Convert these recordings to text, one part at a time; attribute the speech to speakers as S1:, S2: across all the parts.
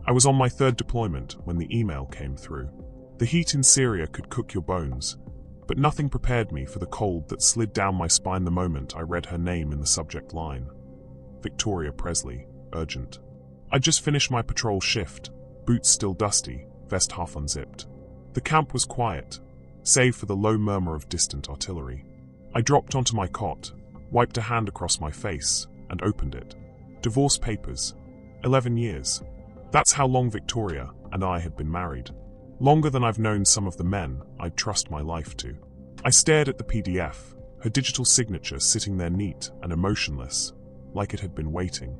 S1: I was on my third deployment when the email came through. The heat in Syria could cook your bones, but nothing prepared me for the cold that slid down my spine the moment I read her name in the subject line. Victoria Presley, urgent. I'd just finished my patrol shift, boots still dusty, vest half unzipped. The camp was quiet, save for the low murmur of distant artillery. I dropped onto my cot, wiped a hand across my face, and opened it. Divorce papers. 11 years. That's how long Victoria and I had been married. Longer than I've known some of the men I'd trust my life to. I stared at the PDF, her digital signature sitting there neat and emotionless, like it had been waiting.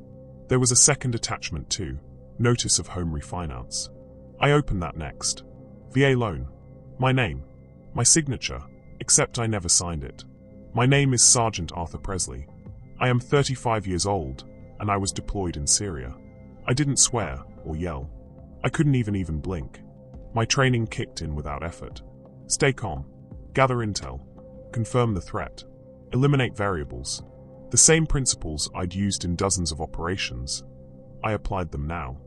S1: There was a second attachment too, notice of home refinance. I opened that next. VA loan. My name. My signature, except I never signed it. My name is Sergeant Arthur Presley. I am 35 years old, and I was deployed in Syria. I didn't swear or yell. I couldn't even blink. My training kicked in without effort. Stay calm. Gather intel. Confirm the threat. Eliminate variables. The same principles I'd used in dozens of operations. I applied them now.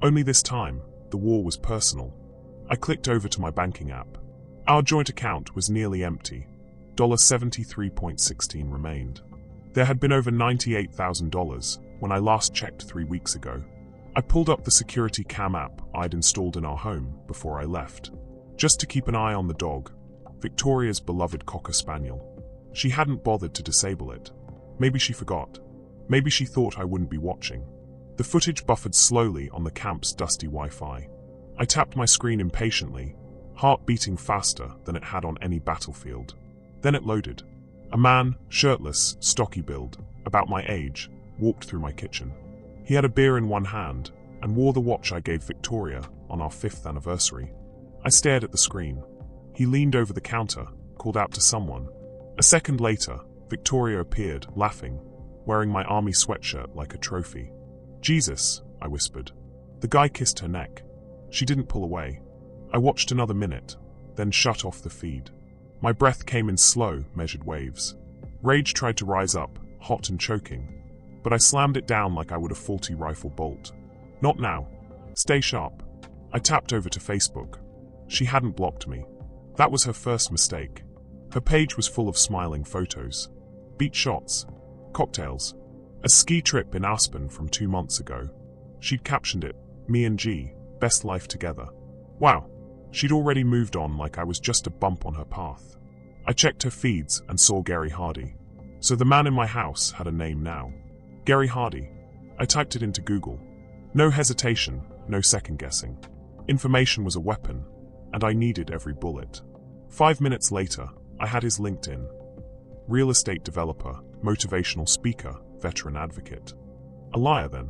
S1: Only this time, the war was personal. I clicked over to my banking app. Our joint account was nearly empty. $73.16 remained. There had been over $98,000 when I last checked 3 weeks ago. I pulled up the security cam app I'd installed in our home before I left, just to keep an eye on the dog, Victoria's beloved Cocker Spaniel. She hadn't bothered to disable it. Maybe she forgot. Maybe she thought I wouldn't be watching. The footage buffered slowly on the camp's dusty Wi-Fi. I tapped my screen impatiently, heart beating faster than it had on any battlefield. Then it loaded. A man, shirtless, stocky build, about my age, walked through my kitchen. He had a beer in one hand and wore the watch I gave Victoria on our 5th anniversary. I stared at the screen. He leaned over the counter, called out to someone. A second later, Victoria appeared, laughing, wearing my army sweatshirt like a trophy. Jesus, I whispered. The guy kissed her neck. She didn't pull away. I watched another minute, then shut off the feed. My breath came in slow, measured waves. Rage tried to rise up, hot and choking, but I slammed it down like I would a faulty rifle bolt. Not now. Stay sharp. I tapped over to Facebook. She hadn't blocked me. That was her first mistake. Her page was full of smiling photos. Beach shots. Cocktails. A ski trip in Aspen from 2 months ago. She'd captioned it, "Me and G, best life together." Wow. She'd already moved on like I was just a bump on her path. I checked her feeds and saw Gary Hardy. So the man in my house had a name now. Gary Hardy. I typed it into Google. No hesitation, no second guessing. Information was a weapon, and I needed every bullet. 5 minutes later, I had his LinkedIn. Real estate developer, motivational speaker, veteran advocate. A liar then.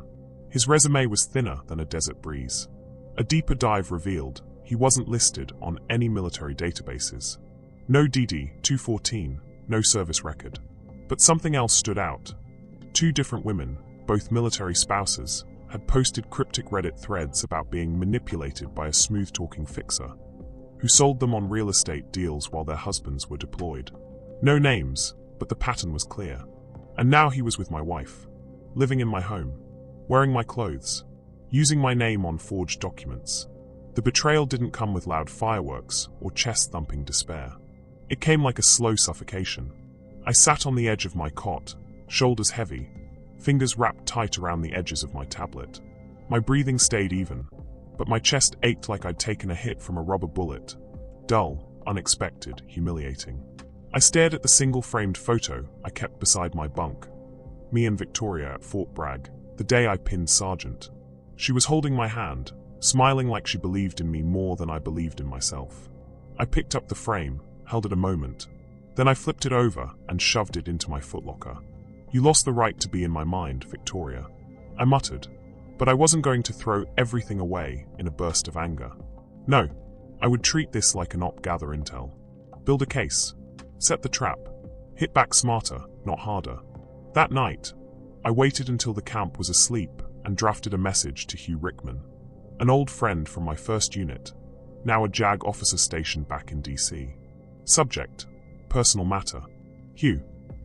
S1: His resume was thinner than a desert breeze. A deeper dive revealed he wasn't listed on any military databases. No DD 214, no service record. But something else stood out. 2 different women, both military spouses, had posted cryptic Reddit threads about being manipulated by a smooth-talking fixer, who sold them on real estate deals while their husbands were deployed. No names, but the pattern was clear. And now he was with my wife, living in my home, wearing my clothes, using my name on forged documents. The betrayal didn't come with loud fireworks or chest-thumping despair. It came like a slow suffocation. I sat on the edge of my cot, shoulders heavy, fingers wrapped tight around the edges of my tablet. My breathing stayed even, but my chest ached like I'd taken a hit from a rubber bullet. Dull, unexpected, humiliating. I stared at the single-framed photo I kept beside my bunk. Me and Victoria at Fort Bragg, the day I pinned Sergeant. She was holding my hand, smiling like she believed in me more than I believed in myself. I picked up the frame, held it a moment. Then I flipped it over and shoved it into my footlocker. "You lost the right to be in my mind, Victoria," I muttered, but I wasn't going to throw everything away in a burst of anger. No, I would treat this like an op, gather intel. Build a case. Set the trap. Hit back smarter, not harder. That night, I waited until the camp was asleep and drafted a message to Hugh Rickman, an old friend from my first unit, now a JAG officer stationed back in DC. Subject: personal matter. Hugh,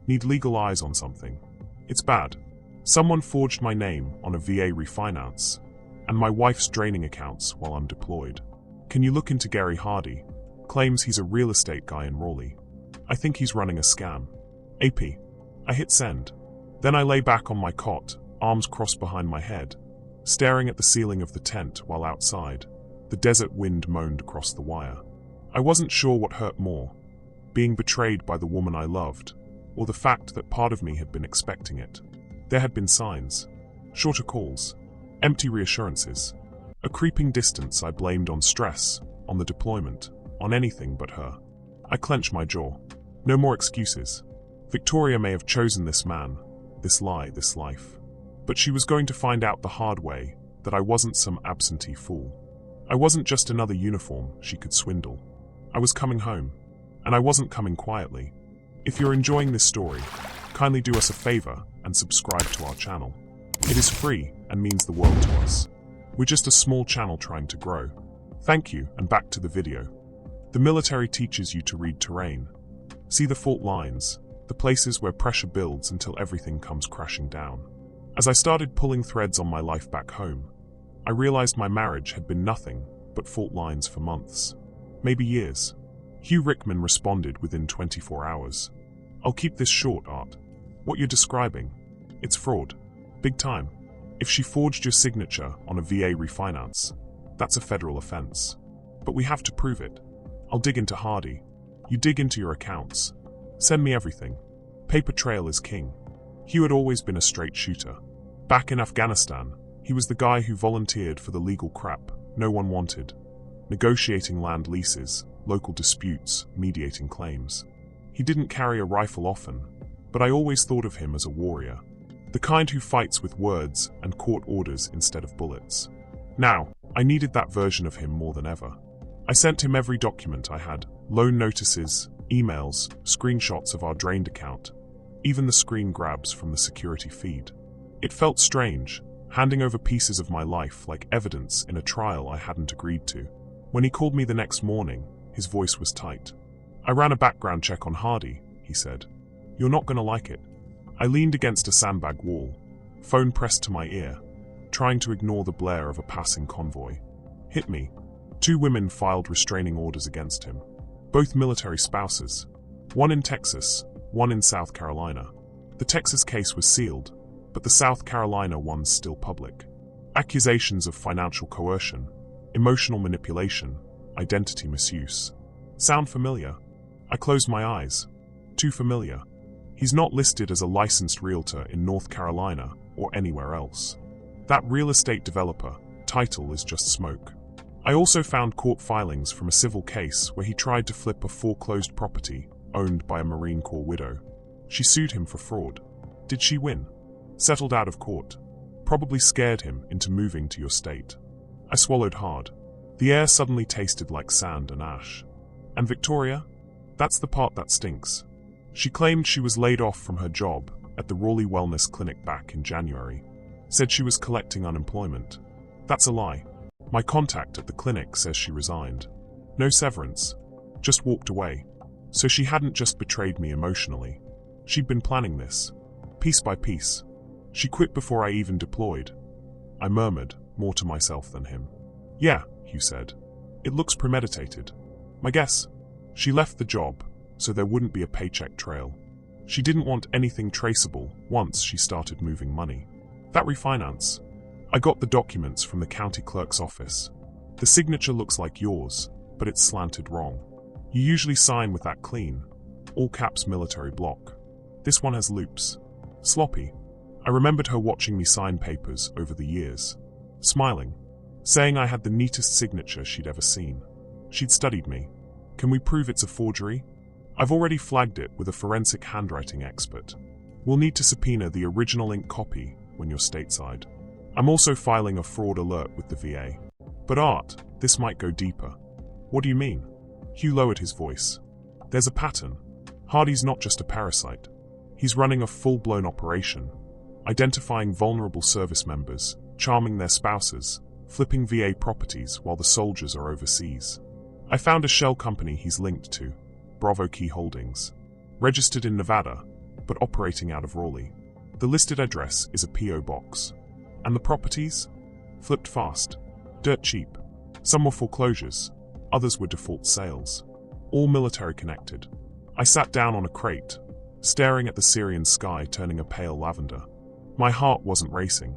S1: need legal eyes on something. It's bad. Someone forged my name on a VA refinance. and my wife's draining accounts while I'm deployed. Can you look into Gary Hardy? Claims he's a real estate guy in Raleigh. I think he's running a scam. AP. I hit send. Then I lay back on my cot, arms crossed behind my head, staring at the ceiling of the tent while outside, the desert wind moaned across the wire. I wasn't sure what hurt more, being betrayed by the woman I loved, or the fact that part of me had been expecting it. There had been signs. Shorter calls. Empty reassurances. A creeping distance I blamed on stress, on the deployment, on anything but her. I clenched my jaw. No more excuses. Victoria may have chosen this man, this lie, this life. But she was going to find out the hard way that I wasn't some absentee fool. I wasn't just another uniform she could swindle. I was coming home, and I wasn't coming quietly. If you're enjoying this story, kindly do us a favor and subscribe to our channel. It is free and means the world to us. We're just a small channel trying to grow. Thank you, and back to the video. The military teaches you to read terrain. See the fault lines, the places where pressure builds until everything comes crashing down. As I started pulling threads on my life back home, I realized my marriage had been nothing but fault lines for months, maybe years. Hugh Rickman responded within 24 hours. I'll keep this short, Art. What you're describing, it's fraud. Big time. If she forged your signature on a VA refinance, that's a federal offense. But we have to prove it. I'll dig into Hardy. You dig into your accounts. Send me everything. Paper trail is king. Hugh had always been a straight shooter. Back in Afghanistan, he was the guy who volunteered for the legal crap no one wanted. Negotiating land leases, local disputes, mediating claims. He didn't carry a rifle often, but I always thought of him as a warrior. The kind who fights with words and court orders instead of bullets. Now, I needed that version of him more than ever. I sent him every document I had, loan notices, emails, screenshots of our drained account, even the screen grabs from the security feed. It felt strange, handing over pieces of my life like evidence in a trial I hadn't agreed to. When he called me the next morning, his voice was tight. I ran a background check on Hardy, he said. You're not gonna like it. I leaned against a sandbag wall, phone pressed to my ear, trying to ignore the blare of a passing convoy. Hit me. 2 women filed restraining orders against him. Both military spouses. One in Texas, one in South Carolina. The Texas case was sealed, but the South Carolina one's still public. Accusations of financial coercion, emotional manipulation, identity misuse. Sound familiar? I closed my eyes. Too familiar. He's not listed as a licensed realtor in North Carolina or anywhere else. That real estate developer title is just smoke. I also found court filings from a civil case where he tried to flip a foreclosed property owned by a Marine Corps widow. She sued him for fraud. Did she win? Settled out of court. Probably scared him into moving to your state. I swallowed hard. The air suddenly tasted like sand and ash. And Victoria? That's the part that stinks. She claimed she was laid off from her job at the Raleigh Wellness Clinic back in January. Said she was collecting unemployment. That's a lie. My contact at the clinic says she resigned. No severance. Just walked away. So she hadn't just betrayed me emotionally. She'd been planning this. Piece by piece. She quit before I even deployed. I murmured, more to myself than him. Yeah, Hugh said. It looks premeditated. My guess? She left the job, so there wouldn't be a paycheck trail. She didn't want anything traceable once she started moving money. That refinance. I got the documents from the county clerk's office. The signature looks like yours, but it's slanted wrong. You usually sign with that clean, all caps military block. This one has loops. Sloppy. I remembered her watching me sign papers over the years. Smiling. Saying I had the neatest signature she'd ever seen. She'd studied me. Can we prove it's a forgery? I've already flagged it with a forensic handwriting expert. We'll need to subpoena the original ink copy when you're stateside. I'm also filing a fraud alert with the VA. But Art, this might go deeper. What do you mean? Hugh lowered his voice. There's a pattern. Hardy's not just a parasite. He's running a full-blown operation, identifying vulnerable service members, charming their spouses, flipping VA properties while the soldiers are overseas. I found a shell company he's linked to, Bravo Key Holdings, registered in Nevada, but operating out of Raleigh. The listed address is a P.O. box. And the properties? Flipped fast. Dirt cheap. Some were foreclosures. Others were default sales. All military connected. I sat down on a crate, staring at the Syrian sky turning a pale lavender. My heart wasn't racing.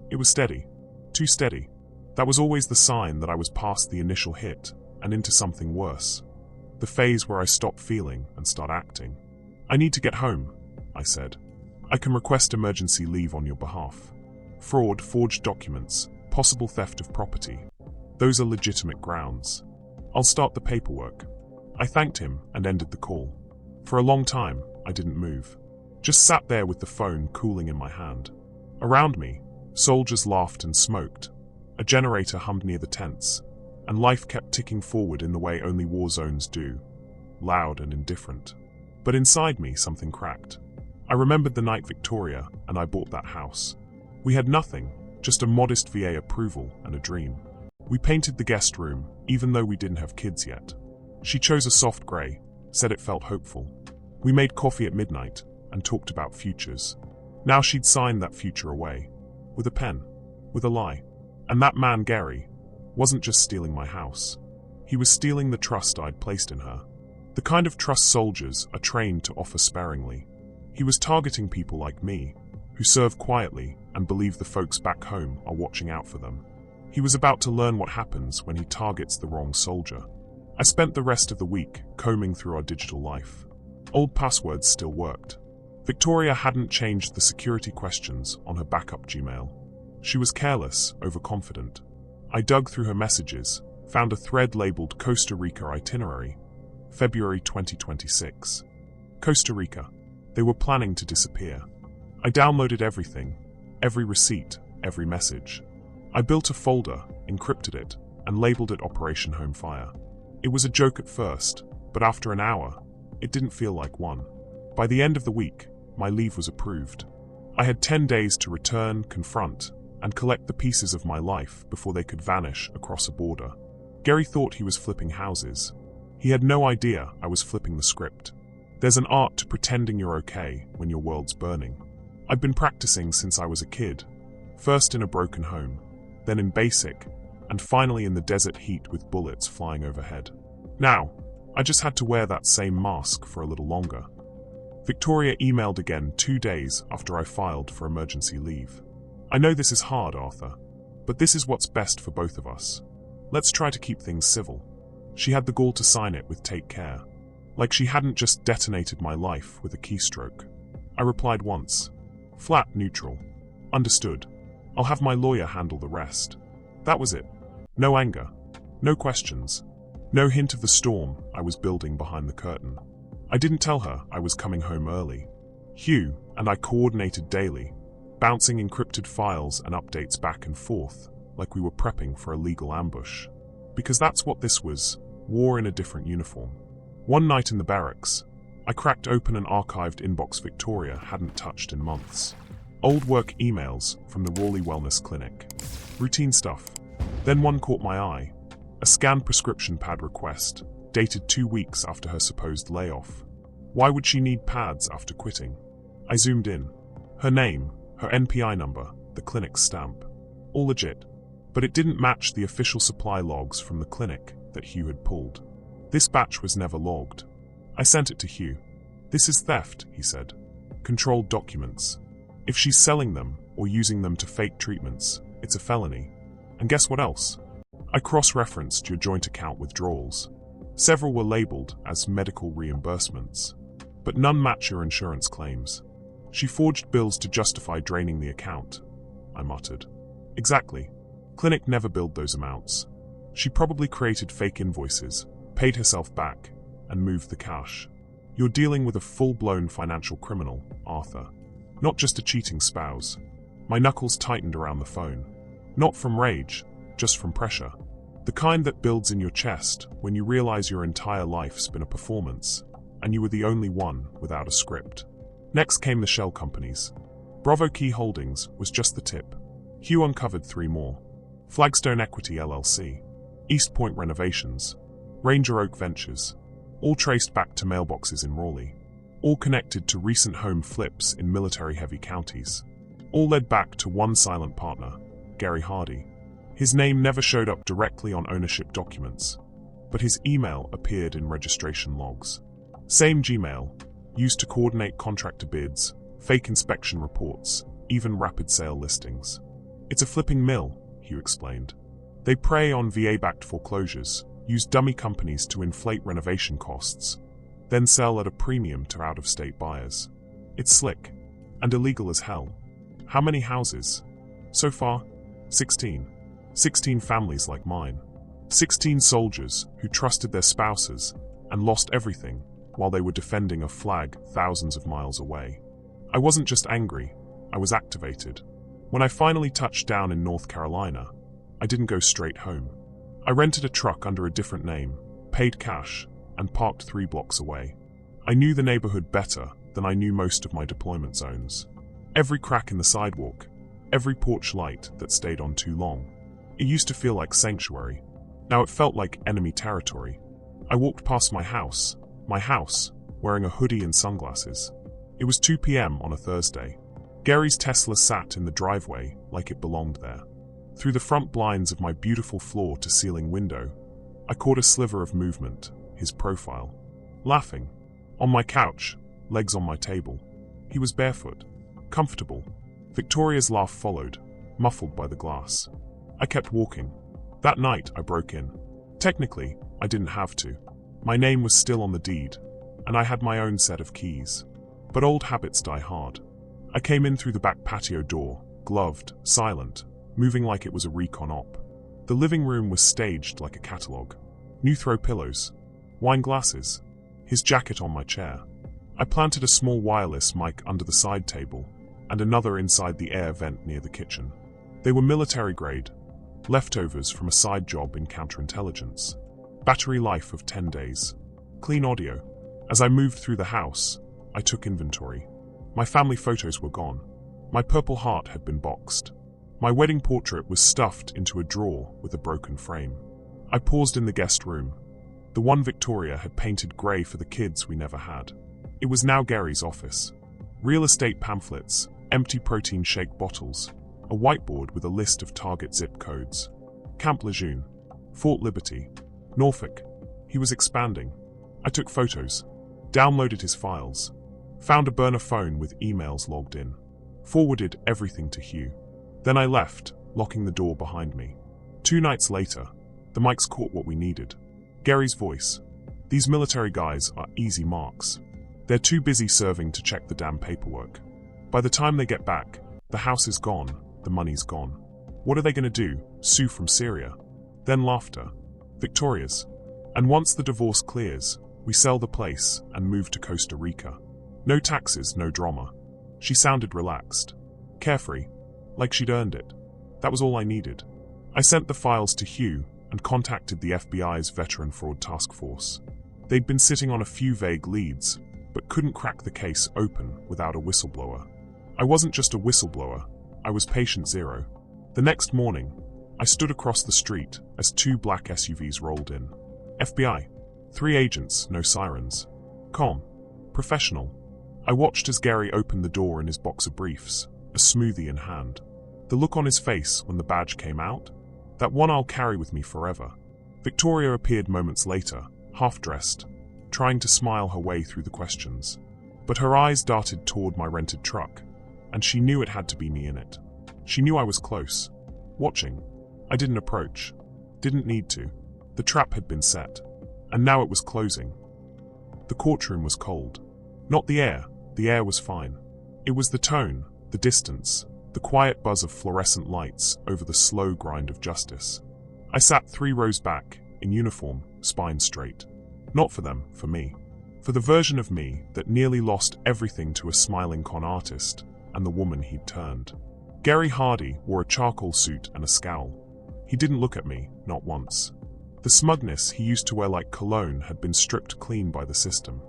S1: It was steady. Too steady. That was always the sign that I was past the initial hit and into something worse. The phase where I stop feeling and start acting. I need to get home, I said. I can request emergency leave on your behalf. Fraud, forged documents, possible theft of property. Those are legitimate grounds. I'll start the paperwork. I thanked him and ended the call. For a long time, I didn't move. Just sat there with the phone cooling in my hand. Around me, soldiers laughed and smoked. A generator hummed near the tents, and life kept ticking forward in the way only war zones do. Loud and indifferent. But inside me, something cracked. I remembered the night Victoria and I bought that house. We had nothing, just a modest VA approval and a dream. We painted the guest room, even though we didn't have kids yet. She chose a soft grey, said it felt hopeful. We made coffee at midnight and talked about futures. Now she'd signed that future away. With a pen. With a lie. And that man, Gary, wasn't just stealing my house. He was stealing the trust I'd placed in her. The kind of trust soldiers are trained to offer sparingly. He was targeting people like me, who serve quietly and believe the folks back home are watching out for them. He was about to learn what happens when he targets the wrong soldier. I spent the rest of the week combing through our digital life. Old passwords still worked. Victoria hadn't changed the security questions on her backup Gmail. She was careless, overconfident. I dug through her messages, found a thread labeled Costa Rica itinerary, February 2026. Costa Rica. They were planning to disappear. I downloaded everything, every receipt, every message. I built a folder, encrypted it, and labeled it Operation Home Fire. It was a joke at first, but after an hour, it didn't feel like one. By the end of the week, my leave was approved. I had 10 days to return, confront, and collect the pieces of my life before they could vanish across a border. Gary thought he was flipping houses. He had no idea I was flipping the script. There's an art to pretending you're okay when your world's burning. I've been practicing since I was a kid, first in a broken home, then in basic, and finally in the desert heat with bullets flying overhead. Now, I just had to wear that same mask for a little longer. Victoria emailed again 2 days after I filed for emergency leave. I know this is hard, Arthur, but this is what's best for both of us. Let's try to keep things civil. She had the gall to sign it with take care, like she hadn't just detonated my life with a keystroke. I replied once. Flat, neutral. Understood. I'll have my lawyer handle the rest. That was it. No anger. No questions. No hint of the storm I was building behind the curtain. I didn't tell her I was coming home early. Hugh and I coordinated daily, bouncing encrypted files and updates back and forth like we were prepping for a legal ambush. Because that's what this was, war in a different uniform. One night in the barracks, I cracked open an archived inbox Victoria hadn't touched in months. Old work emails from the Raleigh Wellness Clinic. Routine stuff. Then one caught my eye. A scanned prescription pad request, dated 2 weeks after her supposed layoff. Why would she need pads after quitting? I zoomed in. Her name, her NPI number, the clinic's stamp. All legit. But it didn't match the official supply logs from the clinic that Hugh had pulled. This batch was never logged. I sent it to Hugh. This is theft, he said. Controlled documents. If she's selling them or using them to fake treatments, it's a felony. And guess what else? I cross-referenced your joint account withdrawals. Several were labeled as medical reimbursements, but none match your insurance claims. She forged bills to justify draining the account, I muttered. Exactly. Clinic never billed those amounts. She probably created fake invoices, paid herself back, and moved the cash. You're dealing with a full-blown financial criminal, Arthur. Not just a cheating spouse. My knuckles tightened around the phone. Not from rage, just from pressure. The kind that builds in your chest when you realize your entire life's been a performance, and you were the only one without a script. Next came the shell companies. Bravo Key Holdings was just the tip. Hugh uncovered 3 more. Flagstone Equity LLC, East Point Renovations, Ranger Oak Ventures, all traced back to mailboxes in Raleigh, all connected to recent home flips in military-heavy counties, all led back to one silent partner, Gary Hardy. His name never showed up directly on ownership documents, but his email appeared in registration logs. Same Gmail, used to coordinate contractor bids, fake inspection reports, even rapid sale listings. It's a flipping mill, Hugh explained. They prey on VA-backed foreclosures, use dummy companies to inflate renovation costs, then sell at a premium to out-of-state buyers. It's slick and illegal as hell. How many houses? So far, 16. 16 families like mine. 16 soldiers who trusted their spouses and lost everything while they were defending a flag thousands of miles away. I wasn't just angry, I was activated. When I finally touched down in North Carolina, I didn't go straight home. I rented a truck under a different name, paid cash, and parked 3 blocks away. I knew the neighborhood better than I knew most of my deployment zones. Every crack in the sidewalk, every porch light that stayed on too long. It used to feel like sanctuary. Now it felt like enemy territory. I walked past my house, wearing a hoodie and sunglasses. It was 2 p.m. on a Thursday. Gary's Tesla sat in the driveway like it belonged there. Through the front blinds of my beautiful floor-to-ceiling window, I caught a sliver of movement, his profile. Laughing. On my couch, legs on my table. He was barefoot. Comfortable. Victoria's laugh followed, muffled by the glass. I kept walking. That night, I broke in. Technically, I didn't have to. My name was still on the deed, and I had my own set of keys. But old habits die hard. I came in through the back patio door, gloved, silent, moving like it was a recon op. The living room was staged like a catalogue. New throw pillows, wine glasses, his jacket on my chair. I planted a small wireless mic under the side table, and another inside the air vent near the kitchen. They were military grade, leftovers from a side job in counterintelligence. Battery life of 10 days. Clean audio. As I moved through the house, I took inventory. My family photos were gone. My Purple Heart had been boxed. My wedding portrait was stuffed into a drawer with a broken frame. I paused in the guest room. The one Victoria had painted grey for the kids we never had. It was now Gary's office. Real estate pamphlets, empty protein shake bottles, a whiteboard with a list of target zip codes. Camp Lejeune, Fort Liberty, Norfolk. He was expanding. I took photos, downloaded his files, found a burner phone with emails logged in, forwarded everything to Hugh. Then I left, locking the door behind me. 2 nights later, the mics caught what we needed. Gary's voice. These military guys are easy marks. They're too busy serving to check the damn paperwork. By the time they get back, the house is gone, the money's gone. What are they going to do? Sue from Syria? Then laughter. Victoria's. And once the divorce clears, we sell the place and move to Costa Rica. No taxes, no drama. She sounded relaxed. Carefree. Like she'd earned it. That was all I needed. I sent the files to Hugh and contacted the FBI's Veteran Fraud Task Force. They'd been sitting on a few vague leads, but couldn't crack the case open without a whistleblower. I wasn't just a whistleblower, I was patient zero. The next morning, I stood across the street as 2 black SUVs rolled in. FBI. 3 agents, no sirens. Calm. Professional. I watched as Gary opened the door in his boxer briefs, a smoothie in hand. The look on his face when the badge came out? That one I'll carry with me forever. Victoria appeared moments later, half-dressed, trying to smile her way through the questions. But her eyes darted toward my rented truck, and she knew it had to be me in it. She knew I was close. Watching. I didn't approach. Didn't need to. The trap had been set. And now it was closing. The courtroom was cold. Not the air was fine. It was the tone, the distance, the quiet buzz of fluorescent lights over the slow grind of justice. I sat 3 rows back, in uniform, spine straight. Not for them, for me. For the version of me that nearly lost everything to a smiling con artist and the woman he'd turned. Gary Hardy wore a charcoal suit and a scowl. He didn't look at me, not once. The smugness he used to wear like cologne had been stripped clean by the system.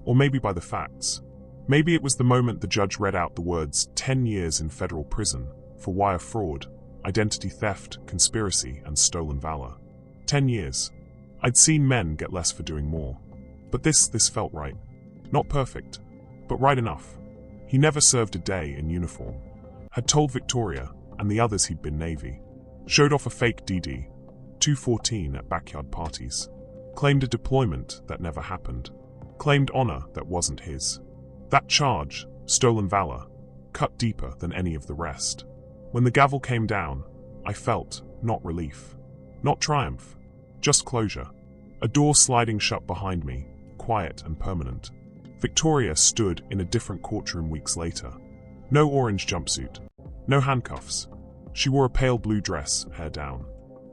S1: Or maybe by the facts. Maybe it was the moment the judge read out the words 10 years in federal prison for wire fraud, identity theft, conspiracy, and stolen valor. 10 years. I'd seen men get less for doing more. But this felt right. Not perfect, but right enough. He never served a day in uniform. Had told Victoria and the others he'd been Navy. Showed off a fake DD 214 at backyard parties. Claimed a deployment that never happened. Claimed honor that wasn't his. That charge, stolen valor, cut deeper than any of the rest. When the gavel came down, I felt, not relief, not triumph, just closure. A door sliding shut behind me, quiet and permanent. Victoria stood in a different courtroom weeks later. No orange jumpsuit, no handcuffs. She wore a pale blue dress, hair down.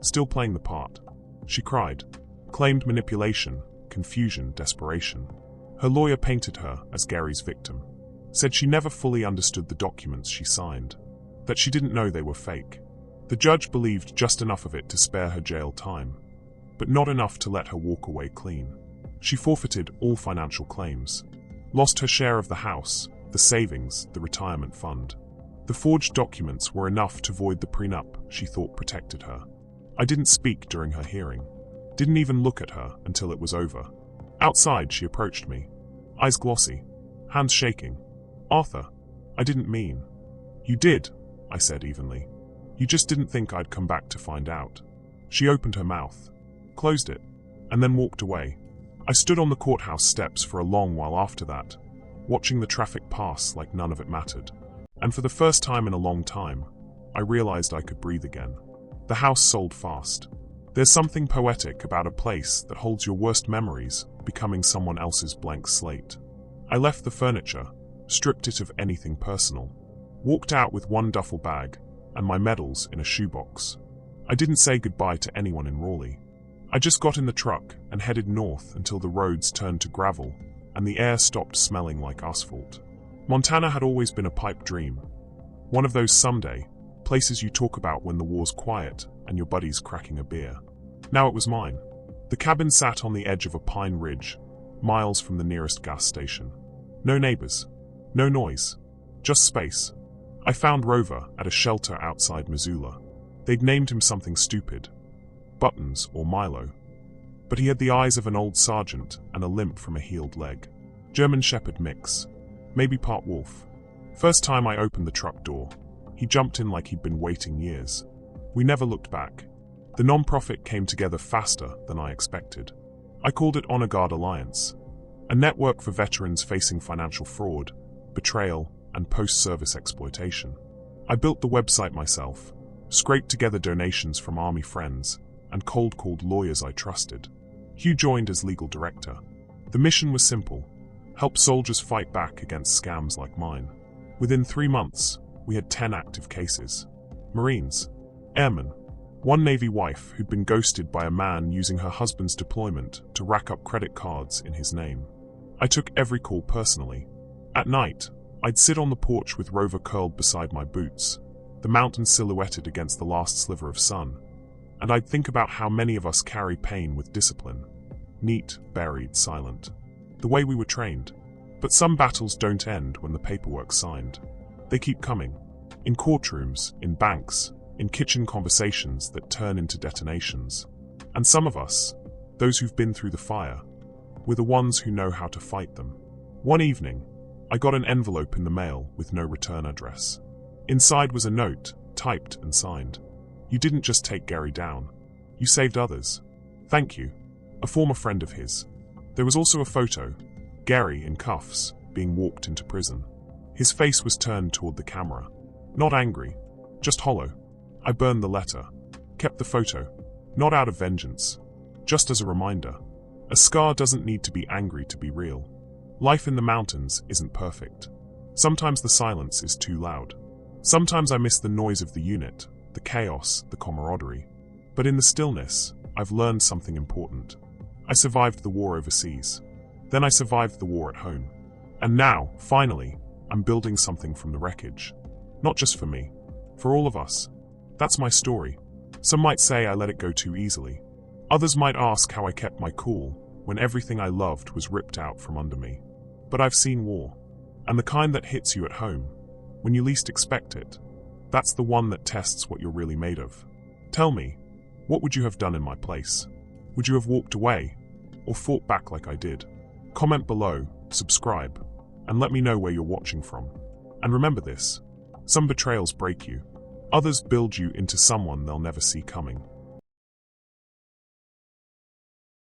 S1: Still playing the part. She cried, claimed manipulation, confusion, desperation. Her lawyer painted her as Gary's victim. Said she never fully understood the documents she signed. That she didn't know they were fake. The judge believed just enough of it to spare her jail time, but not enough to let her walk away clean. She forfeited all financial claims. Lost her share of the house, the savings, the retirement fund. The forged documents were enough to void the prenup she thought protected her. I didn't speak during her hearing. Didn't even look at her until it was over. Outside, she approached me. Eyes glossy. Hands shaking. "Arthur, I didn't mean." "You did," I said evenly. "You just didn't think I'd come back to find out." She opened her mouth, closed it, and then walked away. I stood on the courthouse steps for a long while after that, watching the traffic pass like none of it mattered. And for the first time in a long time, I realized I could breathe again. The house sold fast. There's something poetic about a place that holds your worst memories becoming someone else's blank slate. I left the furniture, stripped it of anything personal, walked out with one duffel bag and my medals in a shoebox. I didn't say goodbye to anyone in Raleigh. I just got in the truck and headed north until the roads turned to gravel and the air stopped smelling like asphalt. Montana had always been a pipe dream. One of those someday places you talk about when the war's quiet and your buddy's cracking a beer. Now it was mine. The cabin sat on the edge of a pine ridge, miles from the nearest gas station. No neighbors. No noise. Just space. I found Rover at a shelter outside Missoula. They'd named him something stupid. Buttons or Milo. But he had the eyes of an old sergeant and a limp from a healed leg. German Shepherd mix. Maybe part wolf. First time I opened the truck door, he jumped in like he'd been waiting years. We never looked back. The non-profit came together faster than I expected. I called it Honor Guard Alliance, a network for veterans facing financial fraud, betrayal, and post-service exploitation. I built the website myself, scraped together donations from Army friends, and cold-called lawyers I trusted. Hugh joined as legal director. The mission was simple: help soldiers fight back against scams like mine. Within 3 months, we had 10 active cases. Marines, airmen, one Navy wife who'd been ghosted by a man using her husband's deployment to rack up credit cards in his name. I took every call personally. At night, I'd sit on the porch with Rover curled beside my boots, the mountains silhouetted against the last sliver of sun, and I'd think about how many of us carry pain with discipline. Neat, buried, silent. The way we were trained. But some battles don't end when the paperwork's signed. They keep coming. In courtrooms, in banks, in kitchen conversations that turn into detonations. And some of us, those who've been through the fire, we're the ones who know how to fight them. One evening, I got an envelope in the mail with no return address. Inside was a note, typed and signed. "You didn't just take Gary down. You saved others. Thank you." A former friend of his. There was also a photo, Gary in cuffs, being walked into prison. His face was turned toward the camera. Not angry, just hollow. I burned the letter, kept the photo, not out of vengeance, just as a reminder. A scar doesn't need to be angry to be real. Life in the mountains isn't perfect. Sometimes the silence is too loud. Sometimes I miss the noise of the unit, the chaos, the camaraderie. But in the stillness, I've learned something important. I survived the war overseas. Then I survived the war at home. And now, finally, I'm building something from the wreckage. Not just for me, for all of us. That's my story. Some might say I let it go too easily. Others might ask how I kept my cool when everything I loved was ripped out from under me. But I've seen war. And the kind that hits you at home, when you least expect it. That's the one that tests what you're really made of. Tell me, what would you have done in my place? Would you have walked away, or fought back like I did? Comment below, subscribe, and let me know where you're watching from. And remember this, some betrayals break you, Others build you into someone they'll never see coming.